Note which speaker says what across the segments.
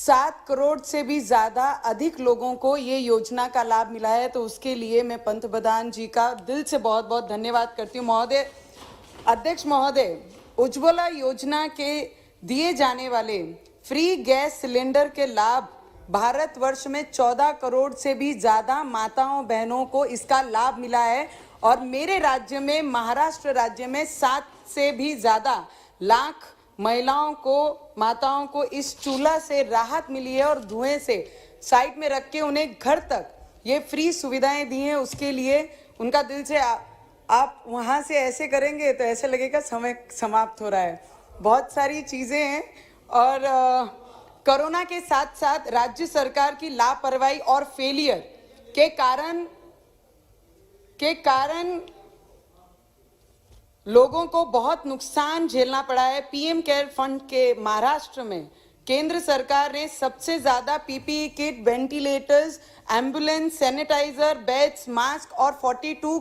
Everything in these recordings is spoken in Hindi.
Speaker 1: 7 करोड़ से भी ज्यादा अधिक लोगों को ये योजना का लाभ मिला है। तो उसके लिए मैं पंतप्रधान जी का दिल से बहुत बहुत धन्यवाद करती हूँ। महोदय, अध्यक्ष महोदय, उज्ज्वला योजना के दिए जाने वाले फ्री गैस सिलेंडर के लाभ भारतवर्ष में 14 करोड़ से भी ज्यादा माताओं बहनों को इसका लाभ मिला है और मेरे राज्य में, महाराष्ट्र राज्य में 7 से भी ज्यादा लाख महिलाओं को, माताओं को इस चूल्हा से राहत मिली है और धुएं से साइड में रख के उन्हें घर तक ये फ्री सुविधाएं दी हैं। उसके लिए उनका दिल से आप वहां से ऐसे करेंगे तो ऐसे लगेगा समय समाप्त हो रहा है। बहुत सारी चीजें हैं और कोरोना के साथ साथ राज्य सरकार की लापरवाही और फेलियर के कारण लोगों को बहुत नुकसान झेलना पड़ा है। पीएम केयर फंड के महाराष्ट्र में केंद्र सरकार ने सबसे ज्यादा PPE kit, ventilators, ambulance, sanitiser, beds, mask और 42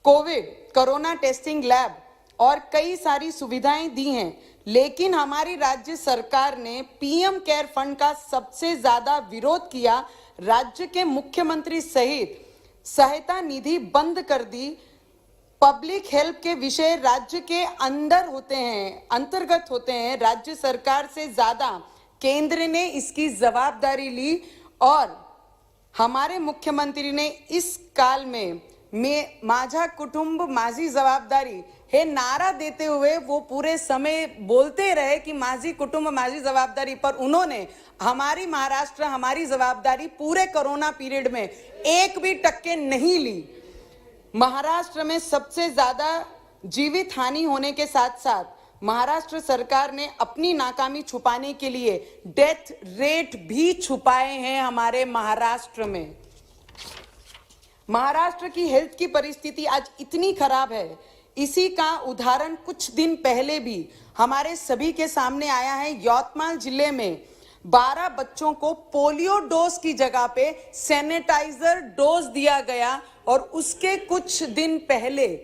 Speaker 1: कोरोना टेस्टिंग लैब और कई सारी सुविधाएं दी हैं। लेकिन हमारी राज्य सरकार ने पीएम केयर फंड का सबसे ज्यादा विरोध किया। राज्य के मुख्यमंत्री सहित सहायता निधि बंद कर दी। पब्लिक हेल्थ के विषय राज्य के अंतर्गत होते हैं। राज्य सरकार से ज्यादा केंद्र ने इसकी जवाबदारी ली और हमारे मुख्यमंत्री ने इस काल में माझा कुटुंब माझी जवाबदारी हे नारा देते हुए वो पूरे समय बोलते रहे कि माझी कुटुंब माझी जवाबदारी, पर उन्होंने हमारी महाराष्ट्र हमारी जवाबदारी पूरे कोरोना पीरियड में एक भी टक्के नहीं ली। महाराष्ट्र में सबसे ज्यादा जीवित हानि होने के साथ साथ महाराष्ट्र सरकार ने अपनी नाकामी छुपाने के लिए डेथ रेट भी छुपाए हैं। हमारे महाराष्ट्र में महाराष्ट्र की हेल्थ की परिस्थिति आज इतनी खराब है, इसी का उदाहरण कुछ दिन पहले भी हमारे सभी के सामने आया है। यवतमाल जिले में 12 बच्चों को पोलियो डोज की जगह पे सैनिटाइजर डोज दिया गया और उसके कुछ दिन पहले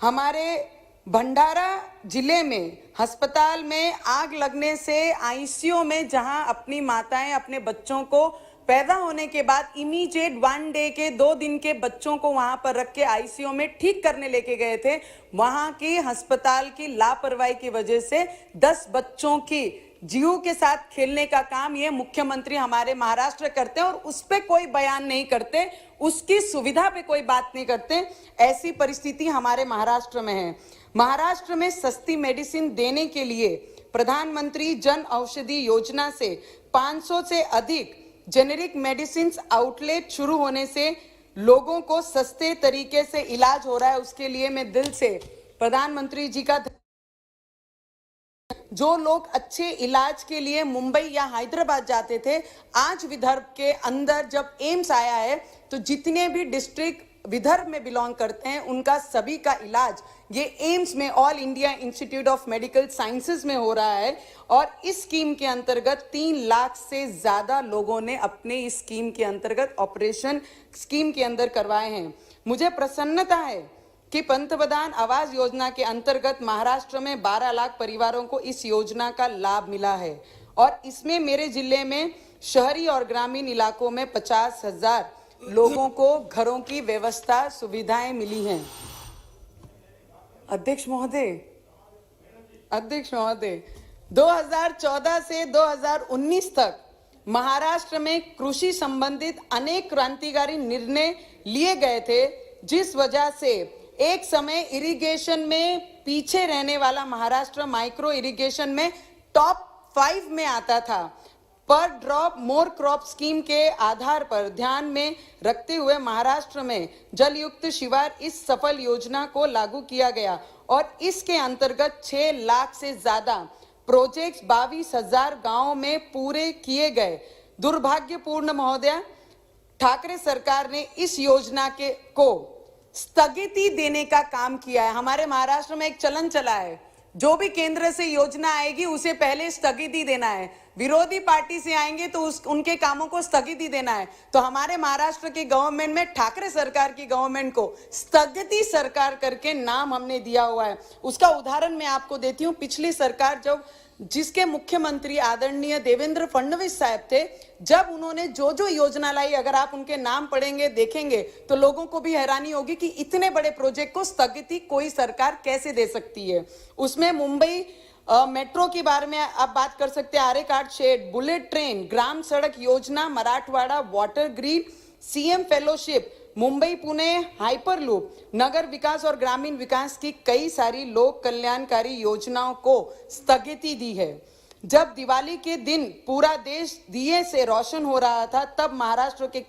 Speaker 1: हमारे भंडारा जिले में अस्पताल में आग लगने से आईसीयू में, जहां अपनी माताएं अपने बच्चों को पैदा होने के बाद इमीडिएट 1 डे के 2 दिन के बच्चों को वहां पर रख के आईसीयू में ठीक करने लेके गए थे, वहां की अस्पताल की लापरवाही की वजह से 10 बच्चों की जीव के साथ खेलने का काम ये मुख्यमंत्री हमारे महाराष्ट्र करते हैं और उस पे कोई बयान नहीं करते, उसकी सुविधा पे कोई बात नहीं करते। ऐसी परिस्थिति हमारे महाराष्ट्र में है। महाराष्ट्र में सस्ती मेडिसिन देने के लिए प्रधानमंत्री जन औषधि योजना से 500 से अधिक जेनेरिक मेडिसिन आउटलेट शुरू होने से लोगों को सस्ते तरीके से इलाज हो रहा है। उसके लिए मैं दिल से प्रधानमंत्री जी का, जो लोग अच्छे इलाज के लिए मुंबई या हैदराबाद जाते थे, आज विदर्भ के अंदर जब एम्स आया है तो जितने भी डिस्ट्रिक्ट विदर्भ में बिलोंग करते हैं उनका सभी का इलाज ये एम्स में, all India institute of medical sciences में हो रहा है। और इस स्कीम के अंतर्गत 3 लाख से ज्यादा लोगों ने अपने इस स्कीम के अंतर्गत ऑपरेशन स्कीम के अंदर करवाए हैं। मुझे प्रसन्नता है कि पंतप्रधान आवास योजना के अंतर्गत महाराष्ट्र में 12 लाख परिवारों को इस योजना का लाभ मिला है और इसमें मेरे जिले में शहरी और ग्रामीण इलाकों में 50,000 लोगों को घरों की व्यवस्था सुविधाएं मिली हैं। अध्यक्ष महोदय, 2014 से 2019 तक महाराष्ट्र में कृषि संबंधित अनेक क्रांतिकारी निर्णय लिए गए थे, जिस वजह से एक समय इरिगेशन में पीछे रहने वाला महाराष्ट्र माइक्रो इरिगेशन में टॉप 5 में आता था। पर ड्रॉप मोर क्रॉप स्कीम के आधार पर ध्यान में रखते हुए महाराष्ट्र में जल युक्त शिवार इस सफल योजना को लागू किया गया और इसके अंतर्गत 6 लाख से ज्यादा प्रोजेक्ट्स 22,000 गांवों में पूरे किए गए। दुर्भाग्यपूर्ण महोदय, ठाकरे सरकार ने इस योजना को स्थगिति देने का काम किया है। हमारे महाराष्ट्र में एक चलन चला है, जो भी केंद्र से योजना आएगी उसे पहले स्थगिति देना है, विरोधी पार्टी से आएंगे तो उनके कामों को स्थगिति देना है। तो हमारे महाराष्ट्र की गवर्नमेंट में ठाकरे सरकार की गवर्नमेंट को स्थगिति सरकार करके नाम हमने दिया हुआ है। उसका उदाहरण मैं आपको देती हूँ। पिछली सरकार जब जिसके मुख्यमंत्री आदरणीय देवेंद्र फडणवीस साहब थे, जब उन्होंने जो जो योजना लाई, अगर आप उनके नाम पढ़ेंगे देखेंगे तो लोगों को भी हैरानी होगी कि इतने बड़े प्रोजेक्ट को स्थगिति कोई सरकार कैसे दे सकती है। उसमें मुंबई मेट्रो के बारे में आप बात कर सकते हैं, आरेकाट शेड, बुलेट ट्रेन, ग्राम सड़क योजना, Marathwada water grid, CM fellowship, Mumbai Pune hyperloop, नगर विकास और ग्रामीण विकास की कई सारी लोक कल्याणकारी योजनाओं को स्थगिति दी है। जब दिवाली के दिन पूरा देश दिए से रोशन हो रहा था, तब महाराष्ट्र के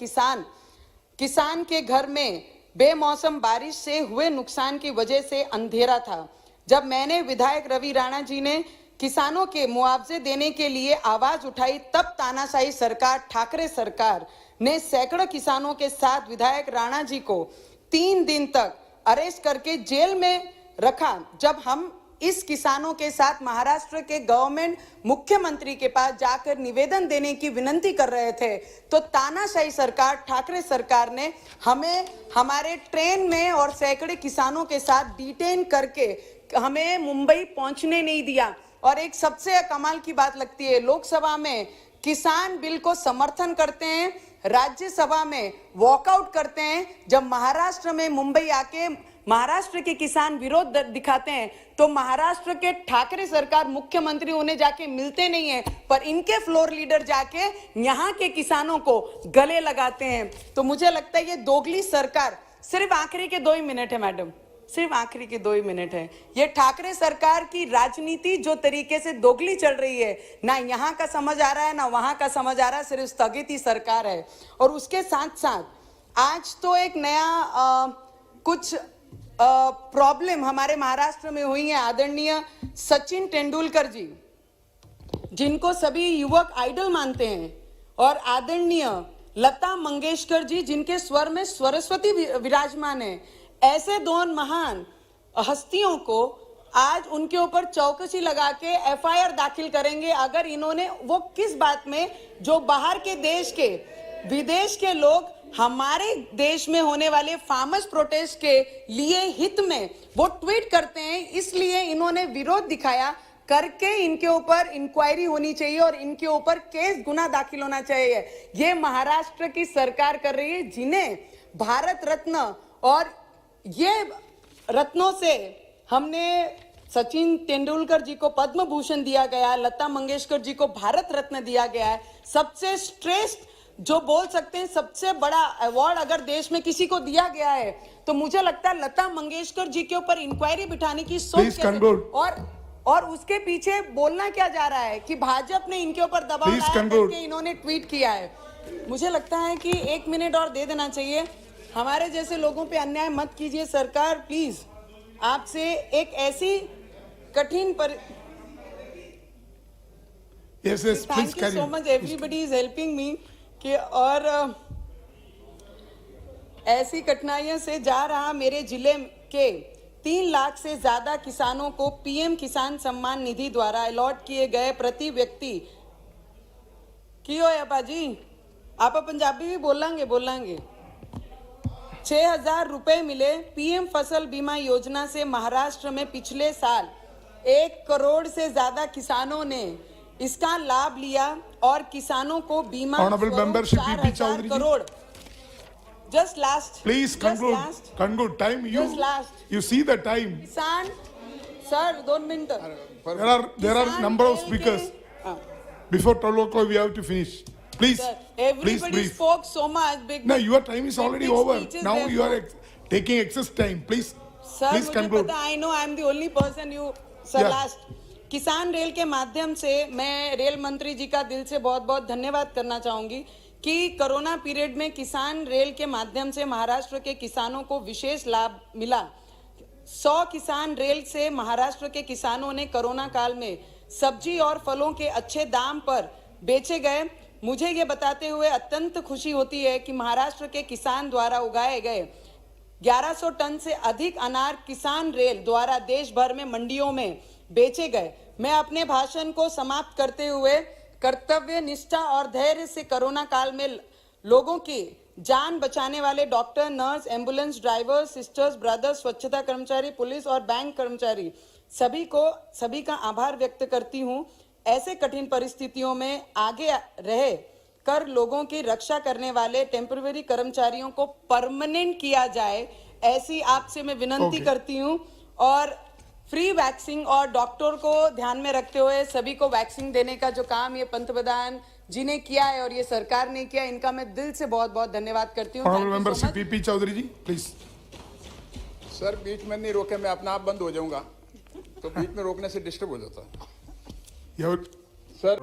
Speaker 1: किसान के घर में बेमौसम बारिश से हुए नुकसान की वजह से अंधेरा था। जब मैंने विधायक रवि राणा जी ने किसानों के मुआवजे देने के लिए आवाज उठाई, तब तानाशाही सरकार ठाकरे सरकार ने सैकड़ों किसानों के साथ विधायक राणा जी को 3 दिन तक अरेस्ट करके जेल में रखा। जब हम इस किसानों के साथ महाराष्ट्र के गवर्नमेंट मुख्यमंत्री के पास जाकर निवेदन देने की विनती कर रहे थे, तो तानाशाही सरकार ठाकरे सरकार ने हमें हमारे ट्रेन में और सैकड़े किसानों के साथ डिटेन करके हमें मुंबई पहुंचने नहीं दिया। और एक सबसे कमाल की बात लगती है, लोकसभा में किसान बिल को समर्थन करते हैं, राज्यसभा में वॉकआउट करते हैं। जब महाराष्ट्र में मुंबई आके महाराष्ट्र के किसान विरोध दिखाते हैं, तो महाराष्ट्र के ठाकरे सरकार मुख्यमंत्री उन्हें जाके मिलते नहीं है, पर इनके फ्लोर लीडर जाके यहाँ के किसानों को गले लगाते हैं। तो मुझे लगता है ये दोगली सरकार, सिर्फ आखिरी के 2 ही मिनट है मैडम, सिर्फ आखिरी के 2 ही मिनट है। ये ठाकरे सरकार की राजनीति जो तरीके से दोगली चल रही है, ना यहाँ का समझ आ रहा है ना वहां का समझ आ रहा है, सिर्फ स्थगित ही सरकार है। और उसके साथ साथ आज तो एक नया कुछ प्रॉब्लम हमारे महाराष्ट्र में हुई है। आदरणीय सचिन तेंदुलकर जी, जिनको सभी युवक आइडल मानते हैं, और आदरणीय लता मंगेशकर जी, जिनके स्वर में सरस्वती विराजमान है, ऐसे 2 महान हस्तियों को आज उनके ऊपर चौकसी लगा के एफआईआर दाखिल करेंगे। अगर इन्होंने वो किस बात में, जो बाहर के देश के विदेश के लोग हमारे देश में होने वाले फार्मर्स प्रोटेस्ट के लिए हित में वो ट्वीट करते हैं, इसलिए इन्होंने विरोध दिखाया करके इनके ऊपर इंक्वायरी होनी चाहिए और इनके ऊपर केस गुना दाखिल होना चाहिए। ये महाराष्ट्र की सरकार कर रही है, जिन्हें भारत रत्न, और ये रत्नों से हमने सचिन तेंदुलकर जी को पद्म भूषण दिया गया, लता मंगेशकर जी को भारत रत्न दिया गया है। सबसे श्रेष्ठ जो बोल सकते हैं, सबसे बड़ा अवार्ड अगर देश में किसी को दिया गया है, तो मुझे लगता है लता मंगेशकर जी के ऊपर इंक्वायरी बिठाने की सोच और उसके पीछे बोलना क्या जा रहा है कि भाजपा ने इनके ऊपर दबाव डाला करके इन्होंने ट्वीट किया है। मुझे लगता है कि 1 मिनट और दे देना चाहिए। हमारे जैसे लोगों पे अन्याय मत कीजिए सरकार, प्लीज। आपसे एक ऐसी कठिन पर thank you so much, everybody is helping me कि, और ऐसी कठिनाइयों से जा रहा मेरे जिले के 3 लाख से ज्यादा किसानों को पीएम किसान सम्मान निधि द्वारा अलॉट किए गए प्रति व्यक्ति क्यों है बाजी, आप पंजाबी भी बोलेंगे 6,000 रुपए मिले। पीएम फसल बीमा योजना से महाराष्ट्र में पिछले साल 1 करोड़ से ज्यादा किसानों ने इसका लाभ लिया और किसानों को बीमा 4,000 crore. Just last.
Speaker 2: Please conclude. Time. You see the time.
Speaker 1: Kisan, sir, 2 minutes.
Speaker 2: There are number of speakers. Before 12 o'clock we have to finish. Please.
Speaker 1: Sir, everybody spoke so much.
Speaker 2: No, your time is already over. Now you are taking excess time. Please.
Speaker 1: Sir,
Speaker 2: please conclude.
Speaker 1: I know I am the only person you. Sir, yeah. Last. किसान रेल के माध्यम से मैं रेल मंत्री जी का दिल से बहुत बहुत धन्यवाद करना चाहूंगी कि कोरोना पीरियड में किसान रेल के माध्यम से महाराष्ट्र के किसानों को विशेष लाभ मिला। 100 किसान रेल से महाराष्ट्र के किसानों ने कोरोना काल में सब्जी और फलों के अच्छे दाम पर बेचे गए। मुझे ये बताते हुए अत्यंत खुशी होती है कि महाराष्ट्र के किसान द्वारा उगाए गए 1100 टन से अधिक अनार किसान रेल द्वारा देश भर में मंडियों में बेचे गए। मैं अपने भाषण को समाप्त करते हुए कर्तव्य निष्ठा और धैर्य से कोरोना काल में लोगों की जान बचाने वाले doctor, nurse, ambulance driver, sisters, brothers, स्वच्छता कर्मचारी, पुलिस और बैंक कर्मचारी सभी का आभार व्यक्त करती हूं। ऐसे कठिन परिस्थितियों में आगे रहे कर लोगों की रक्षा करने वाले टेम्पररी कर्मचारियों को परमानेंट किया जाए, ऐसी आपसे मैं विनती
Speaker 2: Okay.
Speaker 1: करती हूं। और फ्री वैक्सीन और डॉक्टर को ध्यान में रखते हुए सभी को वैक्सीन देने का जो काम ये पंतप्रधान जी ने किया है और ये सरकार ने किया, इनका मैं दिल से बहुत बहुत धन्यवाद करती हूँ।
Speaker 2: Honorable
Speaker 1: Thank you
Speaker 2: member
Speaker 1: so much.
Speaker 2: CPP Chaudhary ji, please.
Speaker 3: Sir बीच में नहीं रोके, मैं अपना आप बंद हो जाऊंगा, तो बीच में रोकने से डिस्टर्ब हो जाता है
Speaker 2: You have
Speaker 3: सर।